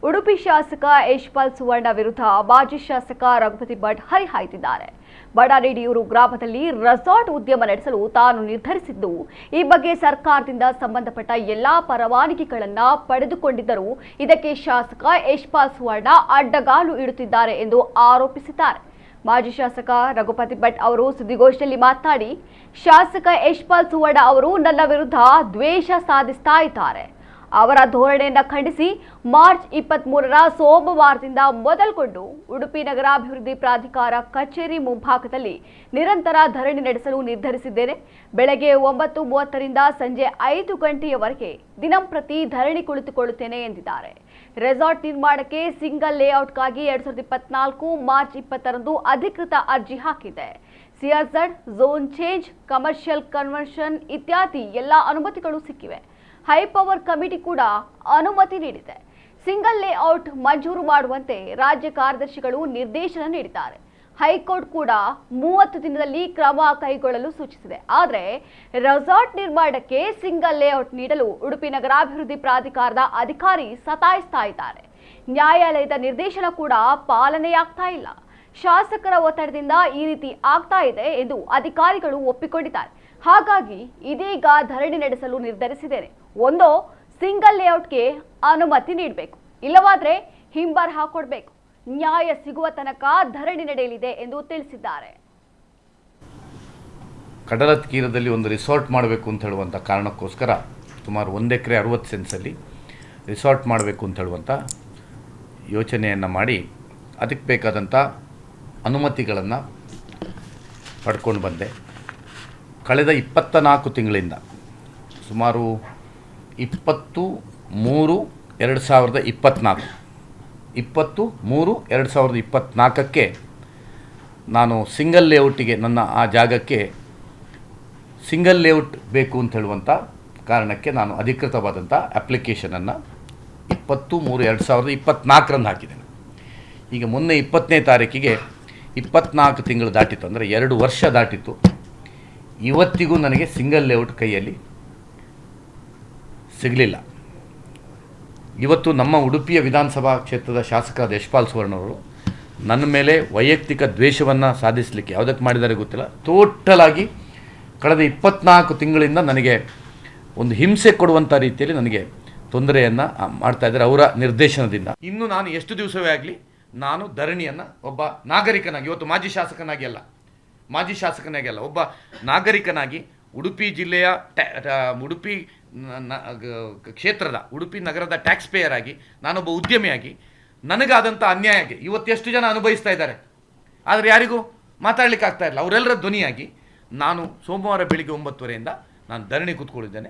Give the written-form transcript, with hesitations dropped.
ಉಡುಪಿ ಶಾಸಕ ಯಶ್ಪಾಲ್ ಸುವರ್ಣ ವಿರುದ್ಧ ಮಾಜಿ ಶಾಸಕ ರಘುಪತಿ ಭಟ್ ಹರಿಹಾಯ್ದಿದ್ದಾರೆ. ಬಡಾರೇಡಿಯೂರು ಗ್ರಾಮದಲ್ಲಿ ರೆಸಾರ್ಟ್ ಉದ್ಯಮ ನಡೆಸಲು ತಾನು ನಿರ್ಧರಿಸಿದ್ದು, ಈ ಬಗ್ಗೆ ಸರ್ಕಾರದಿಂದ ಸಂಬಂಧಪಟ್ಟ ಎಲ್ಲಾ ಪರವಾನಗಿಗಳನ್ನು ಪಡೆದುಕೊಂಡಿದ್ದರೂ ಇದಕ್ಕೆ ಶಾಸಕ ಯಶ್ಪಾಲ್ ಸುವರ್ಣ ಅಡ್ಡಗಾಲು ಇಡುತ್ತಿದ್ದಾರೆ ಎಂದು ಆರೋಪಿಸಿದ್ದಾರೆ. ಮಾಜಿ ಶಾಸಕ ರಘುಪತಿ ಭಟ್ ಅವರು ಸುದ್ದಿಗೋಷ್ಠಿಯಲ್ಲಿ ಮಾತನಾಡಿ, ಶಾಸಕ ಯಶ್ಪಾಲ್ ಸುವರ್ಣ ಅವರು ನನ್ನ ವಿರುದ್ಧ ದ್ವೇಷ ಸಾಧಿಸ್ತಾ ಇದ್ದಾರೆ. ಅವರ ಧೋರಣೆಯನ್ನು ಖಂಡಿಸಿ ಮಾರ್ಚ್ 23ರ ಸೋಮವಾರದಿಂದ ಮೊದಲುಗೊಂಡು ಉಡುಪಿ ನಗರಾಭಿವೃದ್ಧಿ ಪ್ರಾಧಿಕಾರ ಕಚೇರಿ ಮುಂಭಾಗದಲ್ಲಿ ನಿರಂತರ ಧರಣಿ ನಡೆಸಲು ನಿರ್ಧರಿಸಿದ್ದೇನೆ. ಬೆಳಗ್ಗೆ 9:30ರಿಂದ ಸಂಜೆ 5 ಗಂಟೆಯವರೆಗೆ ದಿನಂಪ್ರತಿ ಧರಣಿ ಕುಳಿತುಕೊಳ್ಳುತ್ತೇನೆ ಎಂದಿದ್ದಾರೆ. ರೆಸಾರ್ಟ್ ನಿರ್ಮಾಣಕ್ಕೆ ಸಿಂಗಲ್ ಲೇಔಟ್ಗಾಗಿ 2024 ಮಾರ್ಚ್ 20ರಂದು ಅಧಿಕೃತ ಅರ್ಜಿ ಹಾಕಿದೆ. CRZ, zone change, commercial conversion ಇತ್ಯಾದಿ ಎಲ್ಲ ಅನುಮತಿಗಳು ಸಿಕ್ಕಿವೆ. ಹೈ ಪವರ್ ಕಮಿಟಿ ಕೂಡ ಅನುಮತಿ ನೀಡಿದೆ. ಸಿಂಗಲ್ ಲೇಔಟ್ ಮಂಜೂರು ಮಾಡುವಂತೆ ರಾಜ್ಯ ಕಾರ್ಯದರ್ಶಿಗಳು ನಿರ್ದೇಶನ ನೀಡಿದ್ದಾರೆ. ಹೈಕೋರ್ಟ್ ಕೂಡ 30 ದಿನದಲ್ಲಿ ಕ್ರಮ ಕೈಗೊಳ್ಳಲು ಸೂಚಿಸಿದೆ. ಆದರೆ ರೆಸಾರ್ಟ್ ನಿರ್ಮಾಣಕ್ಕೆ ಸಿಂಗಲ್ ಲೇಔಟ್ ನೀಡಲು ಉಡುಪಿ ನಗರಾಭಿವೃದ್ಧಿ ಪ್ರಾಧಿಕಾರದ ಅಧಿಕಾರಿ ಸತಾಯಿಸ್ತಾ ಇದ್ದಾರೆ. ನ್ಯಾಯಾಲಯದ ನಿರ್ದೇಶನ ಕೂಡ ಪಾಲನೆಯಾಗ್ತಾ ಇಲ್ಲ. ಶಾಸಕರ ಒತ್ತಡದಿಂದ ಈ ರೀತಿ ಆಗ್ತಾ ಇದೆ ಎಂದು ಅಧಿಕಾರಿಗಳು ಒಪ್ಪಿಕೊಂಡಿದ್ದಾರೆ. ಹಾಗಾಗಿ ಇದೀಗ ಧರಣಿ ನಡೆಸಲು ನಿರ್ಧರಿಸಿದ್ದೇನೆ. ಒಂದೋ ಸಿಂಗಲ್ ಲೇಔಟ್ಗೆ ಅನುಮತಿ ನೀಡಬೇಕು, ಇಲ್ಲವಾದ್ರೆ ಹಿಂಬರ್ ಹಾಕೊಡ್ಬೇಕು. ನ್ಯಾಯ ಸಿಗುವ ತನಕ ಧರಣಿ ನಡೆಯಲಿದೆ ಎಂದು ತಿಳಿಸಿದ್ದಾರೆ. ಕಡಲ ತೀರದಲ್ಲಿ ಒಂದು ರಿಸಾರ್ಟ್ ಮಾಡಬೇಕು ಅಂತ ಹೇಳುವಂಥ ಕಾರಣಕ್ಕೋಸ್ಕರ ಸುಮಾರು 1 ಎಕರೆ 60 ಸೆಂಟ್ಸಲ್ಲಿ ರಿಸಾರ್ಟ್ ಮಾಡಬೇಕು ಅಂತ ಹೇಳುವಂಥ ಯೋಚನೆಯನ್ನು ಮಾಡಿ ಅದಕ್ಕೆ ಬೇಕಾದಂಥ ಅನುಮತಿಗಳನ್ನು ಪಡ್ಕೊಂಡು ಬಂದೆ. ಕಳೆದ 24 ತಿಂಗಳಿಂದ ಸುಮಾರು 23/2024ಕ್ಕೆ ನಾನು ಸಿಂಗಲ್ ಲೇಔಟಿಗೆ ನನ್ನ ಆ ಜಾಗಕ್ಕೆ ಸಿಂಗಲ್ ಲೇಔಟ್ ಬೇಕು ಅಂತ ಹೇಳುವಂಥ ಕಾರಣಕ್ಕೆ ನಾನು ಅಧಿಕೃತವಾದಂಥ ಅಪ್ಲಿಕೇಶನನ್ನು 20/3/2024ರಂದು ಹಾಕಿದ್ದೇನೆ. ಈಗ ಮೊನ್ನೆ 20ನೇ ತಾರೀಕಿಗೆ 24 ತಿಂಗಳು ದಾಟಿತ್ತು, ಅಂದರೆ 2 ವರ್ಷ ದಾಟಿತ್ತು. ಇವತ್ತಿಗೂ ನನಗೆ ಸಿಂಗಲ್ ಲೇಔಟ್ ಕೈಯಲ್ಲಿ ಸಿಗಲಿಲ್ಲ. ಇವತ್ತು ನಮ್ಮ ಉಡುಪಿಯ ವಿಧಾನಸಭಾ ಕ್ಷೇತ್ರದ ಶಾಸಕರಾದ ಯಶ್ಪಾಲ್ ಸುವರ್ಣ ಅವರು ನನ್ನ ಮೇಲೆ ವೈಯಕ್ತಿಕ ದ್ವೇಷವನ್ನು ಸಾಧಿಸಲಿಕ್ಕೆ ಯಾವುದಕ್ಕೆ ಮಾಡಿದ್ದಾರೆ ಗೊತ್ತಿಲ್ಲ, ಟೋಟಲ್ ಆಗಿ ಕಳೆದ 24 ತಿಂಗಳಿಂದ ನನಗೆ ಒಂದು ಹಿಂಸೆ ಕೊಡುವಂಥ ರೀತಿಯಲ್ಲಿ ನನಗೆ ತೊಂದರೆಯನ್ನು ಮಾಡ್ತಾಯಿದ್ದಾರೆ ಅವರ ನಿರ್ದೇಶನದಿಂದ. ಇನ್ನು ನಾನು ಎಷ್ಟು ದಿವಸವೇ ಆಗಲಿ ನಾನು ಧರಣಿಯನ್ನು ಒಬ್ಬ ನಾಗರಿಕನಾಗಿ, ಇವತ್ತು ಮಾಜಿ ಶಾಸಕನಾಗಿ ಅಲ್ಲ, ಒಬ್ಬ ನಾಗರಿಕನಾಗಿ ಉಡುಪಿ ಜಿಲ್ಲೆಯ ಉಡುಪಿ ಕ್ಷೇತ್ರದ ಉಡುಪಿ ನಗರದ ಟ್ಯಾಕ್ಸ್ ಪೇಯರ್ ಆಗಿ, ನಾನೊಬ್ಬ ಉದ್ಯಮಿಯಾಗಿ ನನಗಾದಂಥ ಅನ್ಯಾಯಕ್ಕೆ ಇವತ್ತು ಎಷ್ಟು ಜನ ಅನುಭವಿಸ್ತಾ ಇದ್ದಾರೆ, ಆದರೆ ಯಾರಿಗೂ ಮಾತಾಡಲಿಕ್ಕೆ ಆಗ್ತಾ ಇಲ್ಲ. ಅವರೆಲ್ಲರ ಧ್ವನಿಯಾಗಿ ನಾನು ಸೋಮವಾರ ಬೆಳಿಗ್ಗೆ 9:30ರಿಂದ ನಾನು ಧರಣಿ ಕೂತ್ಕೊಂಡಿದ್ದೇನೆ.